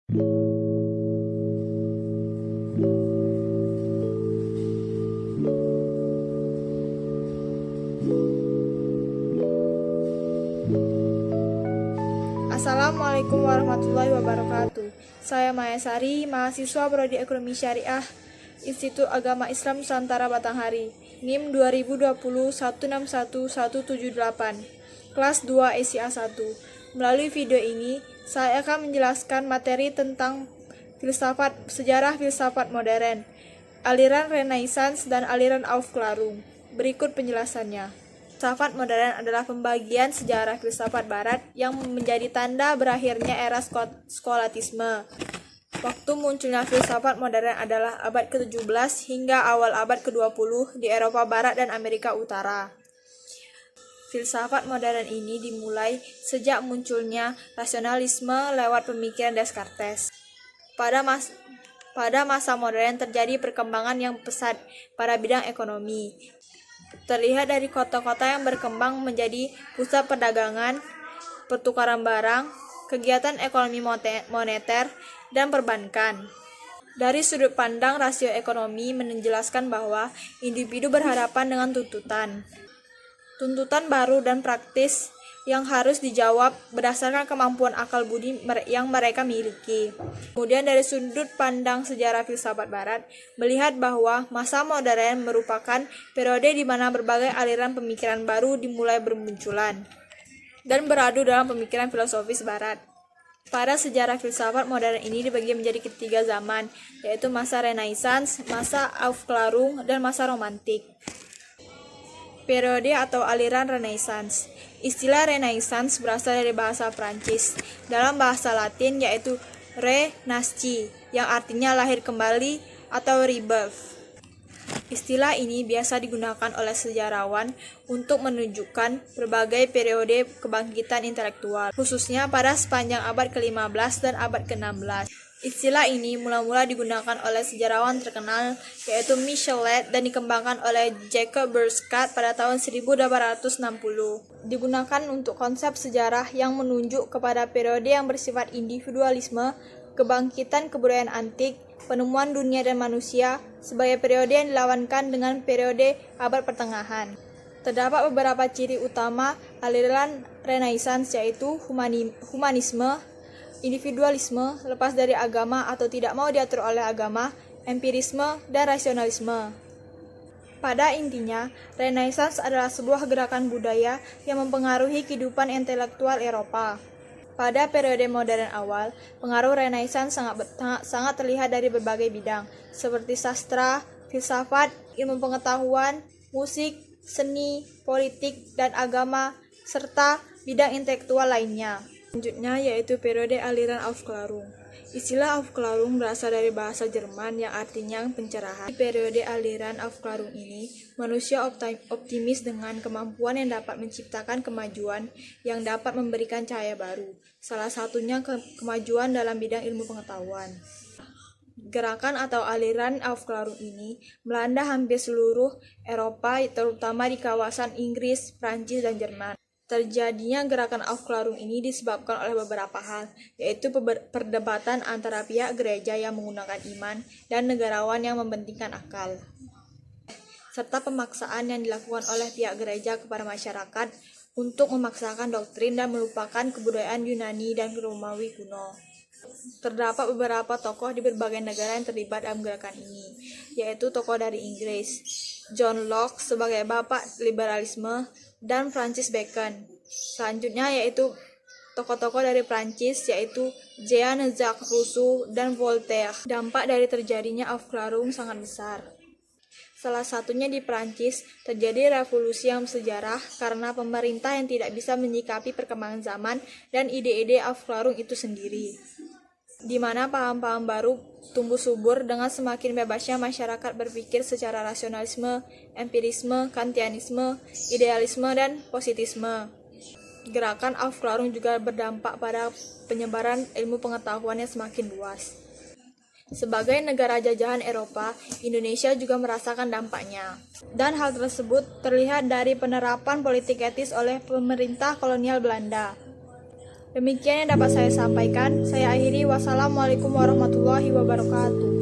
Assalamualaikum warahmatullahi wabarakatuh. Saya Maya Sari, mahasiswa Prodi Ekonomi Syariah, Institut Agama Islam Nusantara Batanghari, NIM 2020161178, kelas 2 SIA 1. Melalui video ini, saya akan menjelaskan materi tentang sejarah filsafat modern, aliran Renaissance dan aliran Aufklärung. Berikut penjelasannya. Filsafat modern adalah pembagian sejarah filsafat barat yang menjadi tanda berakhirnya era skolatisme. Waktu munculnya filsafat modern adalah abad ke-17 hingga awal abad ke-20 di Eropa Barat dan Amerika Utara. Filsafat modern ini dimulai sejak munculnya rasionalisme lewat pemikiran Descartes. Pada masa modern terjadi perkembangan yang pesat pada bidang ekonomi. Terlihat dari kota-kota yang berkembang menjadi pusat perdagangan, pertukaran barang, kegiatan ekonomi moneter, dan perbankan. Dari sudut pandang rasio ekonomi menjelaskan bahwa individu berhadapan dengan tuntutan baru dan praktis yang harus dijawab berdasarkan kemampuan akal budi yang mereka miliki. Kemudian dari sudut pandang sejarah filsafat barat, melihat bahwa masa modern merupakan periode di mana berbagai aliran pemikiran baru dimulai bermunculan dan beradu dalam pemikiran filosofis barat. Pada sejarah filsafat modern ini dibagi menjadi ketiga zaman, yaitu masa Renaissance, masa Aufklärung, dan masa Romantik. Periode atau aliran Renaissance. Istilah Renaissance berasal dari bahasa Prancis, dalam bahasa Latin yaitu renasci, yang artinya lahir kembali atau rebirth. Istilah ini biasa digunakan oleh sejarawan untuk menunjukkan berbagai periode kebangkitan intelektual, khususnya pada sepanjang abad ke-15 dan abad ke-16. Istilah ini mula-mula digunakan oleh sejarawan terkenal yaitu Michelet dan dikembangkan oleh Jacob Burckhardt pada tahun 1860. Digunakan untuk konsep sejarah yang menunjuk kepada periode yang bersifat individualisme, kebangkitan kebudayaan antik, penemuan dunia dan manusia sebagai periode yang dilawankan dengan periode abad pertengahan. Terdapat beberapa ciri utama aliran Renaissance yaitu humanisme, individualisme, lepas dari agama atau tidak mau diatur oleh agama, empirisme, dan rasionalisme. Pada intinya, Renaissance adalah sebuah gerakan budaya yang mempengaruhi kehidupan intelektual Eropa. Pada periode modern awal, pengaruh Renaissance sangat terlihat dari berbagai bidang, seperti sastra, filsafat, ilmu pengetahuan, musik, seni, politik, dan agama, serta bidang intelektual lainnya. Selanjutnya yaitu periode aliran Aufklärung. Istilah Aufklärung berasal dari bahasa Jerman yang artinya pencerahan. Di periode aliran Aufklärung ini, manusia optimis dengan kemampuan yang dapat menciptakan kemajuan yang dapat memberikan cahaya baru. Salah satunya kemajuan dalam bidang ilmu pengetahuan. Gerakan atau aliran Aufklärung ini melanda hampir seluruh Eropa, terutama di kawasan Inggris, Prancis, dan Jerman. Terjadinya gerakan Aufklärung ini disebabkan oleh beberapa hal, yaitu perdebatan antara pihak gereja yang menggunakan iman dan negarawan yang mementingkan akal, serta pemaksaan yang dilakukan oleh pihak gereja kepada masyarakat untuk memaksakan doktrin dan melupakan kebudayaan Yunani dan Romawi kuno. Terdapat beberapa tokoh di berbagai negara yang terlibat dalam gerakan ini, yaitu tokoh dari Inggris, John Locke sebagai bapak liberalisme, dan Francis Bacon. Selanjutnya yaitu tokoh-tokoh dari Prancis yaitu Jean-Jacques Rousseau dan Voltaire. Dampak dari terjadinya Aufklärung sangat besar. Salah satunya di Prancis terjadi revolusi yang bersejarah karena pemerintah yang tidak bisa menyikapi perkembangan zaman dan ide-ide Aufklärung itu sendiri, di mana paham-paham baru tumbuh subur dengan semakin bebasnya masyarakat berpikir secara rasionalisme, empirisme, kantianisme, idealisme, dan positisme. Gerakan Aufklärung juga berdampak pada penyebaran ilmu pengetahuan yang semakin luas. Sebagai negara jajahan Eropa, Indonesia juga merasakan dampaknya. Dan hal tersebut terlihat dari penerapan politik etis oleh pemerintah kolonial Belanda. Demikian yang dapat saya sampaikan. Saya akhiri. Wassalamualaikum warahmatullahi wabarakatuh.